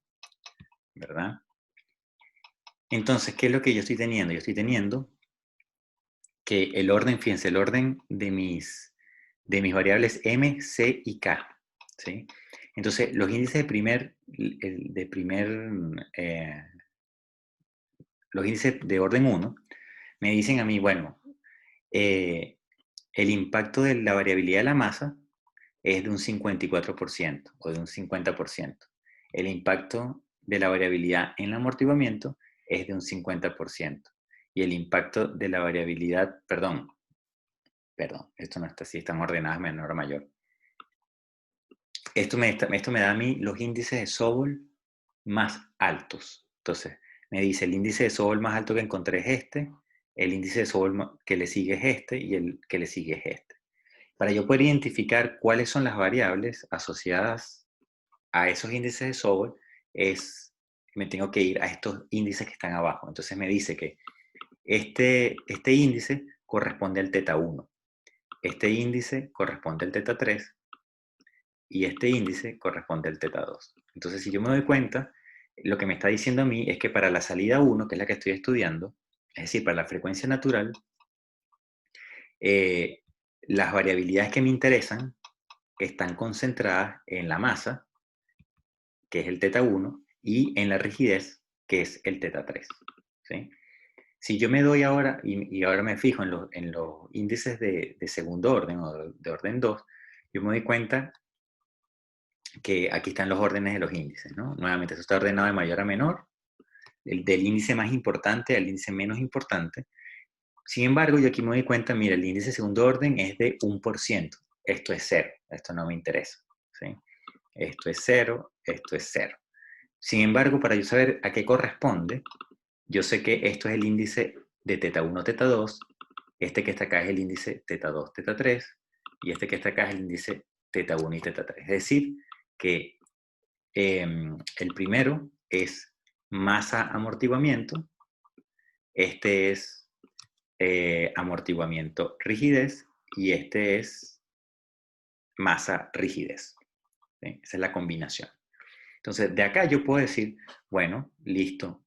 ¿verdad? Entonces, ¿qué es lo que yo estoy teniendo? Yo estoy teniendo que el orden, fíjense, el orden de mis variables M, C y K, ¿sí? Entonces, los índices los índices de orden 1 me dicen a mí, bueno, el impacto de la variabilidad de la masa es de un 54% o de un 50%. El impacto de la variabilidad en el amortiguamiento es de un 50%. Y el impacto de la variabilidad, perdón, esto no está así, están ordenadas menor o mayor. Esto me da a mí los índices de Sobol más altos. Entonces, me dice el índice de Sobol más alto que encontré es este, el índice de Sobol que le sigue es este y el que le sigue es este. Para yo poder identificar cuáles son las variables asociadas a esos índices de Sobol, me tengo que ir a estos índices que están abajo. Entonces me dice que este índice corresponde al teta 1, este índice corresponde al teta 3 y este índice corresponde al teta 2. Entonces, si yo me doy cuenta, lo que me está diciendo a mí es que para la salida 1, que es la que estoy estudiando, es decir, para la frecuencia natural, las variabilidades que me interesan están concentradas en la masa que es el teta 1, y en la rigidez, que es el teta 3. ¿Sí? Si yo me doy ahora, y ahora me fijo en los índices de segundo orden o de orden 2, yo me doy cuenta que aquí están los órdenes de los índices, ¿no? Nuevamente, esto está ordenado de mayor a menor, del índice más importante al índice menos importante. Sin embargo, yo aquí me doy cuenta, mira, el índice de segundo orden es de 1%. Esto es 0, esto no me interesa. ¿Sí? Esto es 0, esto es 0. Sin embargo, para yo saber a qué corresponde, yo sé que esto es el índice de teta 1, teta 2, este que está acá es el índice teta 2, teta 3, y este que está acá es el índice teta 1 y teta 3. Es decir, que el primero es masa amortiguamiento, este es amortiguamiento rigidez, y este es masa rigidez. ¿Sí? Esa es la combinación. Entonces, de acá yo puedo decir, bueno, listo,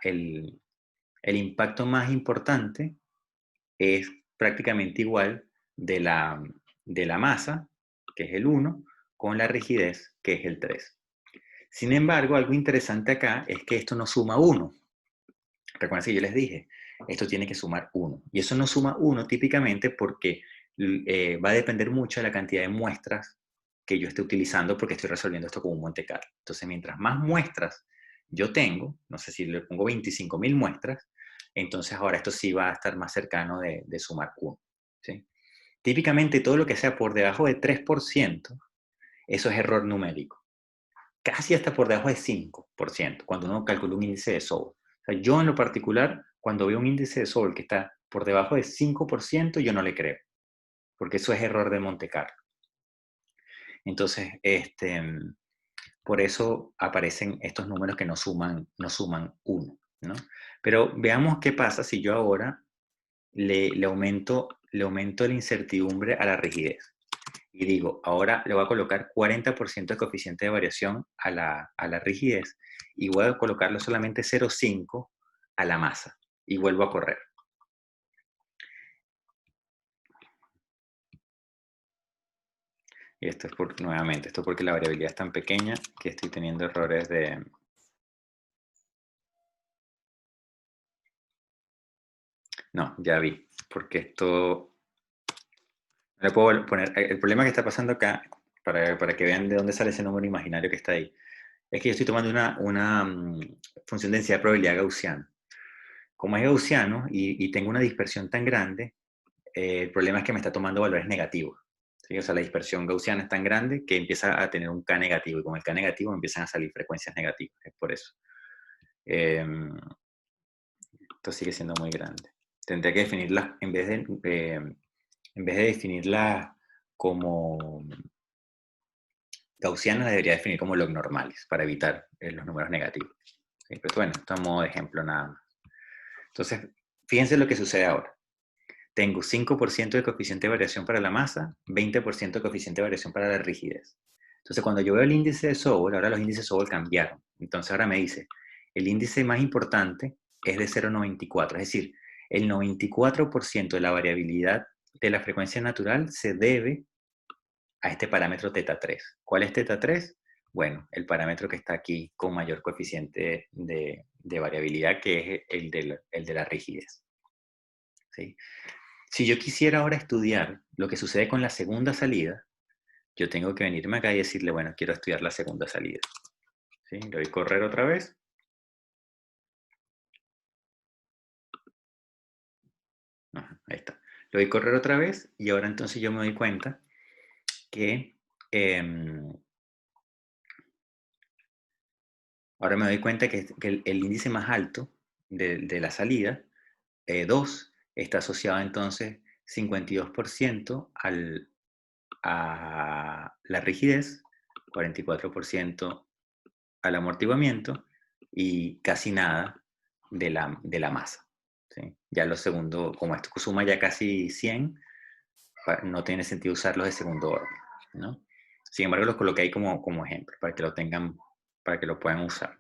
el impacto más importante es prácticamente igual de la masa, que es el 1, con la rigidez, que es el 3. Sin embargo, algo interesante acá es que esto no suma 1. Recuerden que yo les dije, esto tiene que sumar 1. Y eso no suma 1 típicamente porque va a depender mucho de la cantidad de muestras que yo esté utilizando, porque estoy resolviendo esto con un Monte Carlo. Entonces, mientras más muestras yo tengo, no sé si le pongo 25.000 muestras, entonces ahora esto sí va a estar más cercano de sumar 1. ¿Sí? Típicamente todo lo que sea por debajo de 3%, eso es error numérico. Casi hasta por debajo de 5%, cuando uno calcula un índice de Sobol. O sea, yo en lo particular, cuando veo un índice de Sobol que está por debajo de 5%, yo no le creo, porque eso es error de Monte Carlo. Entonces, por eso aparecen estos números que no suman 1, ¿no? Pero veamos qué pasa si yo ahora le aumento la incertidumbre a la rigidez. Y digo, ahora le voy a colocar 40% de coeficiente de variación a la rigidez y voy a colocarle solamente 0,5 a la masa. Y vuelvo a correr. Y esto es nuevamente, esto porque la variabilidad es tan pequeña que estoy teniendo errores de... No, ya vi, porque esto... No le puedo poner... El problema que está pasando acá, para que vean de dónde sale ese número imaginario que está ahí, es que yo estoy tomando una función de densidad de probabilidad gaussiana. Como es gaussiano y tengo una dispersión tan grande, el problema es que me está tomando valores negativos. ¿Sí? O sea, la dispersión gaussiana es tan grande que empieza a tener un K negativo, y con el K negativo me empiezan a salir frecuencias negativas. Es por eso. Esto sigue siendo muy grande. Tendría que definirla, en vez de definirla como gaussiana, la debería definir como log normales para evitar los números negativos. ¿Sí? Pero bueno, esto es modo de ejemplo nada más. Entonces, fíjense lo que sucede ahora. Tengo 5% de coeficiente de variación para la masa, 20% de coeficiente de variación para la rigidez. Entonces, cuando yo veo el índice de Sobol, ahora los índices de Sobol cambiaron. Entonces, ahora me dice, el índice más importante es de 0,94. Es decir, el 94% de la variabilidad de la frecuencia natural se debe a este parámetro teta 3. ¿Cuál es teta 3? Bueno, el parámetro que está aquí con mayor coeficiente de variabilidad, que es el de la rigidez. ¿Sí? Si yo quisiera ahora estudiar lo que sucede con la segunda salida, yo tengo que venirme acá y decirle, bueno, quiero estudiar la segunda salida. ¿Sí? Le doy correr otra vez. Ajá, ahí está. Le doy correr otra vez y ahora entonces yo me doy cuenta que ahora me doy cuenta que el índice más alto de la salida, 2, está asociado entonces 52% a la rigidez, 44% al amortiguamiento y casi nada de la masa. ¿Sí? Ya los segundos, como esto suma ya casi 100, no tiene sentido usarlos de segundo orden, ¿no? Sin embargo, los coloqué ahí como ejemplo, para que lo tengan, para que lo puedan usar.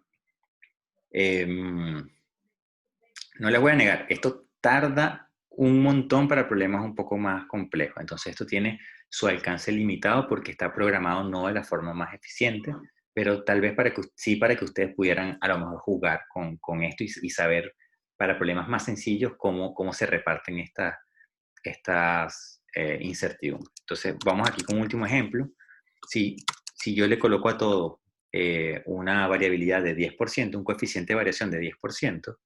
No les voy a negar, esto tarda un montón para problemas un poco más complejos. Entonces esto tiene su alcance limitado porque está programado no de la forma más eficiente, pero tal vez para que ustedes pudieran a lo mejor jugar con esto y saber para problemas más sencillos cómo se reparten estas incertidumbres. Entonces, vamos aquí con un último ejemplo. Si yo le coloco a todo una variabilidad de 10%, un coeficiente de variación de 10%,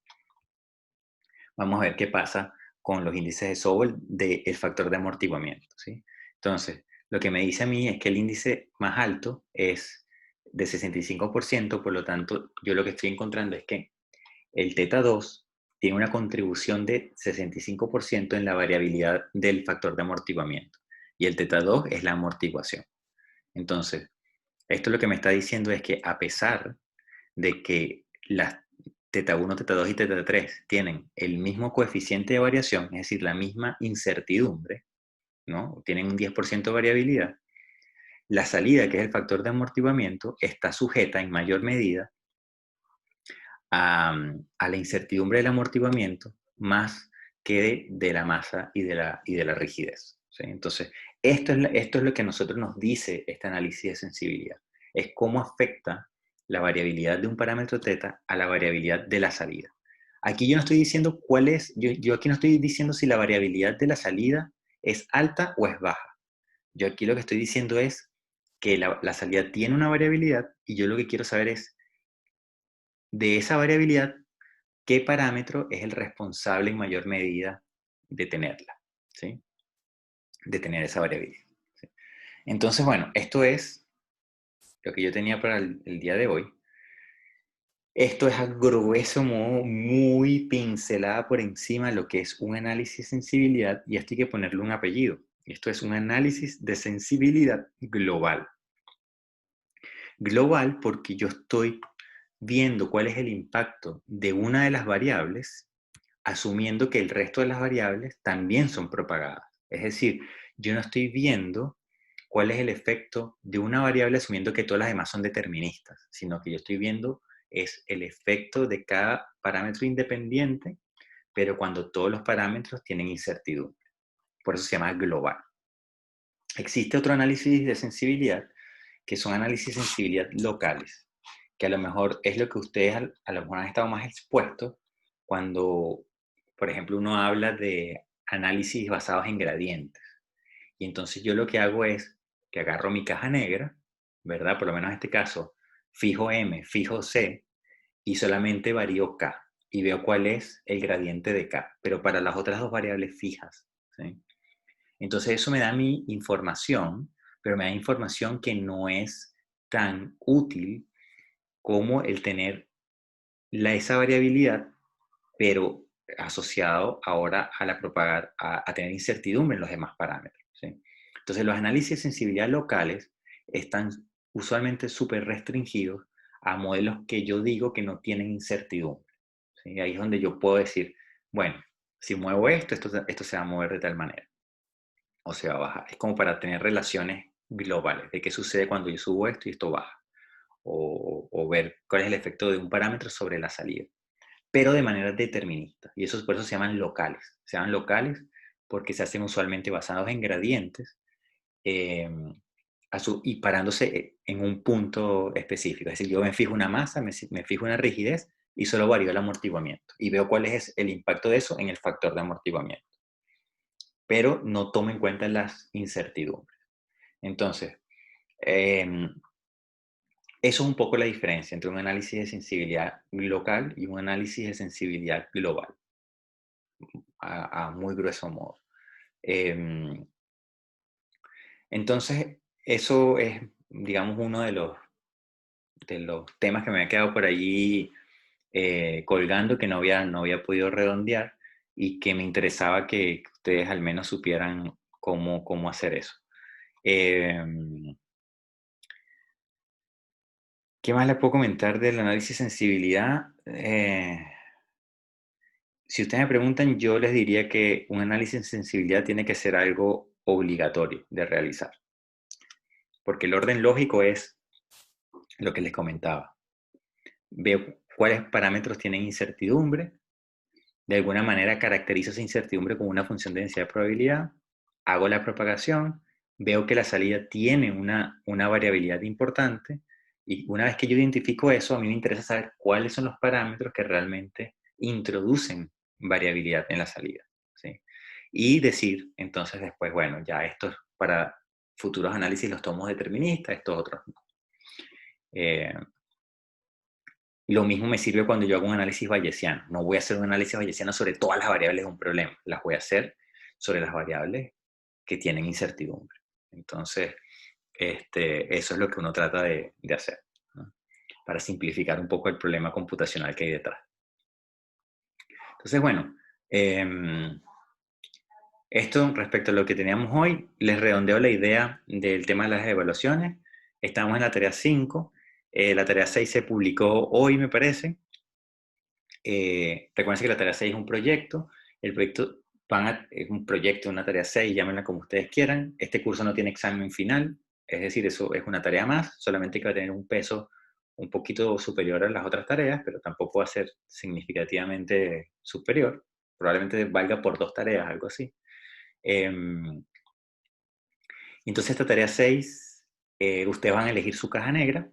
vamos a ver qué pasa con los índices de Sobol del factor de amortiguamiento, ¿sí? Entonces, lo que me dice a mí es que el índice más alto es de 65%, por lo tanto, yo lo que estoy encontrando es que el teta 2 tiene una contribución de 65% en la variabilidad del factor de amortiguamiento. Y el teta 2 es la amortiguación. Entonces, esto lo que me está diciendo es que a pesar de que las teta 1, teta 2 y teta 3 tienen el mismo coeficiente de variación, es decir, la misma incertidumbre, ¿no? Tienen un 10% de variabilidad, la salida, que es el factor de amortiguamiento, está sujeta en mayor medida a la incertidumbre del amortiguamiento más que de la masa y de la rigidez, ¿sí? Entonces, esto es lo que a nosotros nos dice este análisis de sensibilidad. Es cómo afecta la variabilidad de un parámetro teta a la variabilidad de la salida. Aquí yo no estoy diciendo cuál es, yo aquí no estoy diciendo si la variabilidad de la salida es alta o es baja. Yo aquí lo que estoy diciendo es que la salida tiene una variabilidad y yo lo que quiero saber es de esa variabilidad, ¿qué parámetro es el responsable en mayor medida de tenerla? ¿Sí? De tener esa variabilidad. ¿Sí? Entonces, bueno, esto es lo que yo tenía para el día de hoy. Esto es a grueso modo, muy pincelada por encima de lo que es un análisis de sensibilidad, y esto hay que ponerle un apellido. Esto es un análisis de sensibilidad global. Global porque yo estoy viendo cuál es el impacto de una de las variables, asumiendo que el resto de las variables también son propagadas. Es decir, yo no estoy viendo cuál es el efecto de una variable asumiendo que todas las demás son deterministas, sino que yo estoy viendo es el efecto de cada parámetro independiente, pero cuando todos los parámetros tienen incertidumbre. Por eso se llama global. Existe otro análisis de sensibilidad, que son análisis de sensibilidad locales, que a lo mejor es lo que ustedes a lo mejor han estado más expuestos cuando, por ejemplo, uno habla de análisis basados en gradientes. Y entonces yo lo que hago es que agarro mi caja negra, ¿verdad? Por lo menos en este caso, fijo M, fijo C, y solamente varío K. Y veo cuál es el gradiente de K, pero para las otras dos variables fijas, ¿sí? Entonces eso me da mi información, pero me da información que no es tan útil como el tener esa variabilidad, pero asociado ahora a a tener incertidumbre en los demás parámetros, ¿sí? Entonces los análisis de sensibilidad locales están usualmente súper restringidos a modelos que yo digo que no tienen incertidumbre, ¿sí? Ahí es donde yo puedo decir, bueno, si muevo esto se va a mover de tal manera o se va a bajar. Es como para tener relaciones globales de qué sucede cuando yo subo esto y esto baja, o ver cuál es el efecto de un parámetro sobre la salida, pero de manera determinista. Y eso, por eso se llaman locales. Se llaman locales porque se hacen usualmente basados en gradientes eh, y parándose en un punto específico. Es decir, yo me fijo una masa, me fijo una rigidez y solo varío el amortiguamiento. Y veo cuál es el impacto de eso en el factor de amortiguamiento. Pero no tomo en cuenta las incertidumbres. Entonces, eso es un poco la diferencia entre un análisis de sensibilidad local y un análisis de sensibilidad global, a muy grueso modo. Em, entonces, eso es, digamos, uno de los temas que me ha quedado por allí colgando, que no había podido redondear y que me interesaba que ustedes al menos supieran cómo hacer eso. Em, ¿Qué más les puedo comentar del análisis de sensibilidad? Si ustedes me preguntan, yo les diría que un análisis de sensibilidad tiene que ser algo obligatorio de realizar, porque el orden lógico es lo que les comentaba. Veo cuáles parámetros tienen incertidumbre, de alguna manera caracterizo esa incertidumbre como una función de densidad de probabilidad, hago la propagación, veo que la salida tiene una variabilidad importante Y una vez que yo identifico eso, a mí me interesa saber cuáles son los parámetros que realmente introducen variabilidad en la salida, ¿sí? Y decir, entonces después, bueno, ya estos para futuros análisis los tomo deterministas, estos otros no. Lo mismo me sirve cuando yo hago un análisis bayesiano. No voy a hacer un análisis bayesiano sobre todas las variables de un problema. Las voy a hacer sobre las variables que tienen incertidumbre. Entonces, eso es lo que uno trata de hacer, ¿no? Para simplificar un poco el problema computacional que hay detrás. Entonces, bueno, esto respecto a lo que teníamos hoy, les redondeo la idea del tema de las evaluaciones. Estamos en la tarea 5. La tarea 6 se publicó hoy, me parece. Recuerden que la tarea 6 es un proyecto. El proyecto es un proyecto, una tarea 6, llámenla como ustedes quieran. Este curso no tiene examen final, es decir, eso es una tarea más, solamente que va a tener un peso un poquito superior a las otras tareas, pero tampoco va a ser significativamente superior. Probablemente valga por 2 tareas, algo así. Entonces esta tarea 6, ustedes van a elegir su caja negra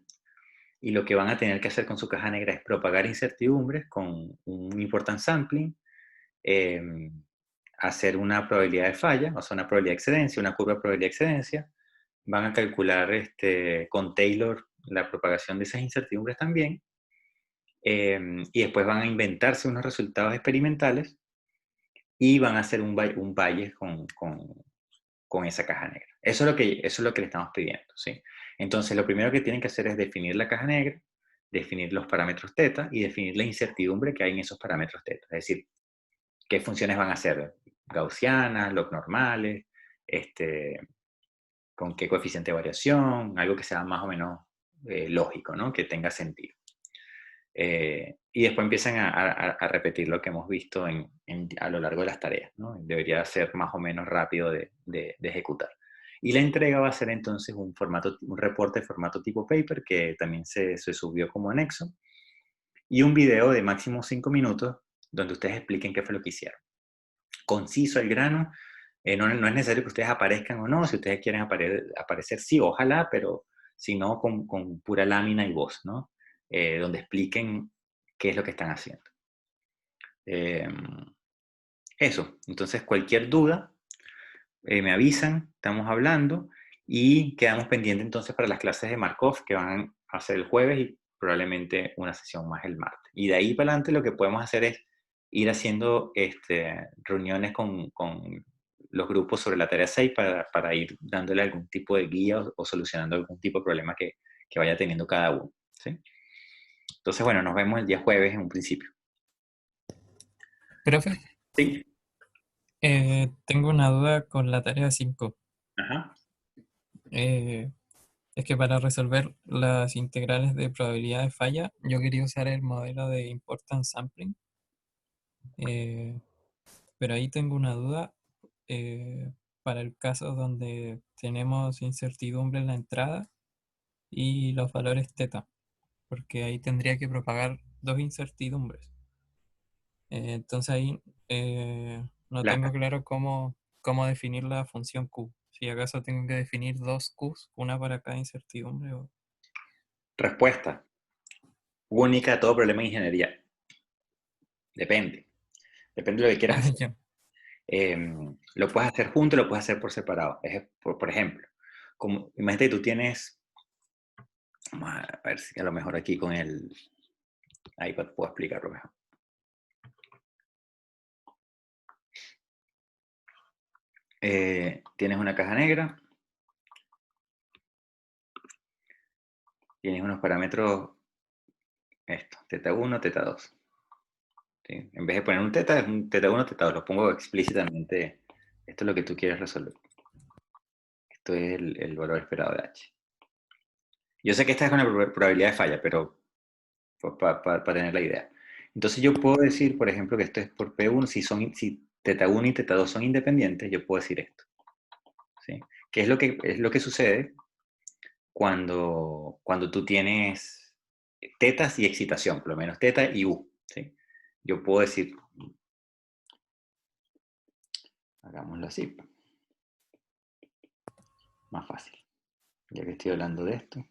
y lo que van a tener que hacer con su caja negra es propagar incertidumbres con un important sampling, eh, hacer una probabilidad de falla, o sea, una probabilidad de excedencia, una curva de probabilidad de excedencia. Van a calcular con Taylor la propagación de esas incertidumbres también. Y después van a inventarse unos resultados experimentales y van a hacer un bias con esa caja negra. Eso es lo que le estamos pidiendo, ¿sí? Entonces, lo primero que tienen que hacer es definir la caja negra, definir los parámetros teta y definir la incertidumbre que hay en esos parámetros teta. Es decir, qué funciones van a ser gaussianas, log normales, con qué coeficiente de variación, algo que sea más o menos lógico, ¿no? Que tenga sentido. Y después empiezan a repetir lo que hemos visto a lo largo de las tareas, ¿no? Debería ser más o menos rápido de ejecutar. Y la entrega va a ser entonces un reporte de formato tipo paper que también se subió como anexo y un video de máximo 5 minutos donde ustedes expliquen qué fue lo que hicieron. Conciso al grano, no es necesario que ustedes aparezcan o no, si ustedes quieren aparecer, sí, ojalá, pero si no, con pura lámina y voz, ¿no? Donde expliquen qué es lo que están haciendo. Eso, entonces cualquier duda, me avisan, estamos hablando y quedamos pendientes entonces para las clases de Markov que van a ser el jueves y probablemente una sesión más el martes. Y de ahí para adelante lo que podemos hacer es ir haciendo reuniones con los grupos sobre la tarea 6 para ir dándole algún tipo de guía o solucionando algún tipo de problema que vaya teniendo cada uno, ¿sí? Entonces, bueno, nos vemos el día jueves en un principio. Profe, Sí. tengo una duda con la tarea 5. Ajá. Eh, es que para resolver las integrales de probabilidad de falla, yo quería usar el modelo de importance sampling, eh, pero ahí tengo una duda para el caso donde tenemos incertidumbre en la entrada y los valores teta, porque ahí tendría que propagar dos incertidumbres. Entonces ahí no La tengo claro cómo definir la función Q. Si acaso tengo que definir dos Qs, una para cada incertidumbre o... respuesta única a todo problema de ingeniería. Depende. Depende de lo que quieras Ah, hacer. ya. Lo puedes hacer junto, lo puedes hacer por separado. Por ejemplo, imagínate que tú tienes, vamos a ver si a lo mejor aquí con el iPad puedo explicarlo mejor. Tienes una caja negra, tienes unos parámetros, teta 1, teta 2. ¿Sí? En vez de poner un teta, es un teta 1, teta 2. Lo pongo explícitamente. Esto es lo que tú quieres resolver. Esto es el valor esperado de H. Yo sé que esta es una probabilidad de falla, pero para tener la idea. Entonces yo puedo decir, por ejemplo, que esto es por P1, si teta 1 y teta 2 son independientes, yo puedo decir esto, ¿sí? ¿Qué es lo que sucede cuando tú tienes tetas y excitación, por lo menos teta y U, ¿sí? Yo puedo decir, hagámoslo así, más fácil, ya que estoy hablando de esto.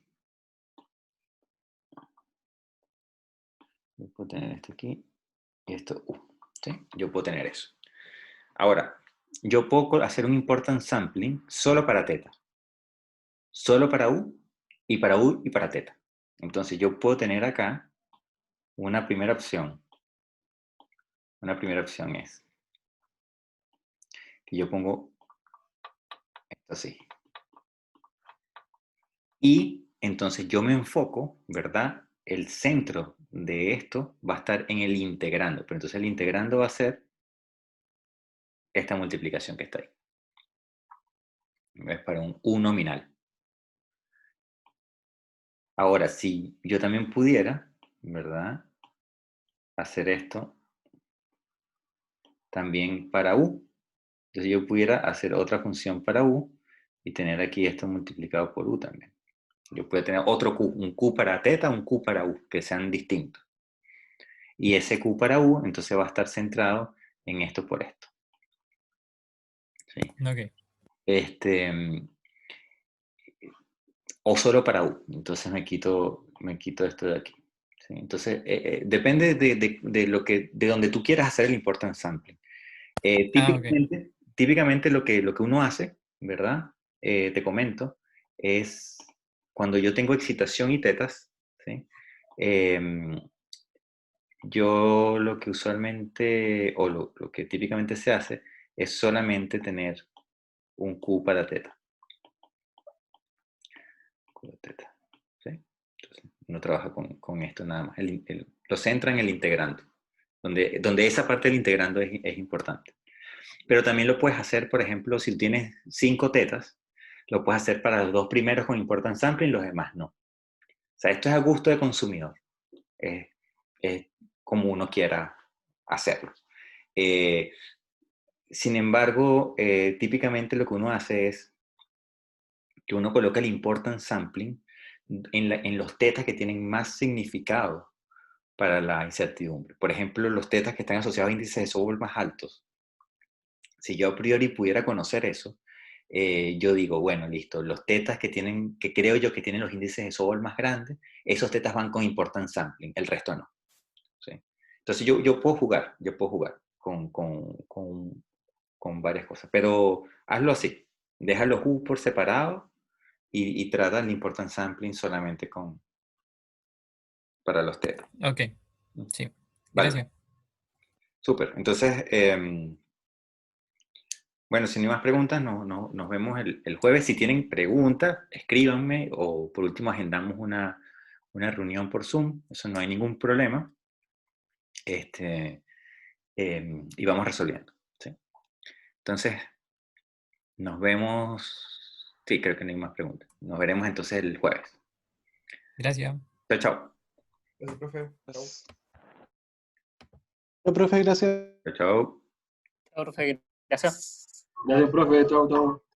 Yo puedo tener esto aquí y esto U. ¿Sí? Yo puedo tener eso. Ahora, yo puedo hacer un important sampling solo para teta. Solo para U y para U y para teta. Entonces yo puedo tener acá una primera opción. Una primera opción es que yo pongo esto así. Y entonces yo me enfoco, ¿verdad? El centro de esto va a estar en el integrando. Pero entonces el integrando va a ser esta multiplicación que está ahí. Es para un U nominal. Ahora, si yo también pudiera, ¿verdad? Hacer esto también para U. Entonces yo pudiera hacer otra función para U y tener aquí esto multiplicado por U también. Yo puedo tener otro Q, un Q para teta, un Q para U, que sean distintos. Y ese Q para U, entonces va a estar centrado en esto por esto. ¿Sí? Ok. O solo para U. Entonces me quito esto de aquí. ¿Sí? Entonces, depende de donde tú quieras hacer el important sampling. Ok. Típicamente lo que uno hace, ¿verdad? Te comento, es cuando yo tengo excitación y tetas, ¿sí? Yo lo que usualmente, o lo que típicamente se hace, es solamente tener un Q para teta. Q de teta, ¿sí? Entonces, uno trabaja con esto nada más. Lo centra en el integrando, donde esa parte del integrando es importante. Pero también lo puedes hacer, por ejemplo, si tienes 5 tetas, lo puedes hacer para los 2 primeros con important sampling y los demás no. O sea, esto es a gusto de consumidor. Es como uno quiera hacerlo. Eh, Sin embargo, típicamente lo que uno hace es que uno coloca el important sampling en los tetas que tienen más significado para la incertidumbre. Por ejemplo, los tetas que están asociados a índices de Sobol más altos. Si yo a priori pudiera conocer eso, yo digo, bueno, listo, los tetas que creo yo que tienen los índices de Sobol más grandes, esos tetas van con important sampling, el resto no. ¿Sí? Entonces yo puedo jugar con varias cosas, pero hazlo así, deja los U por separado y trata el important sampling solamente para los tetas. Ok. Sí. Vale, Gracias. súper. Entonces, bueno, si no hay más preguntas, nos vemos el jueves. Si tienen preguntas, escríbanme o por último agendamos una reunión por Zoom. Eso no hay ningún problema. Y vamos resolviendo. ¿Sí? Entonces, nos vemos. Sí, creo que no hay más preguntas. Nos veremos entonces el jueves. Gracias. Chao, chao. Gracias, profe. Chao. No, profe, gracias. Chao, chao. Chao, profe, gracias. Gracias, profe. Chao, chao.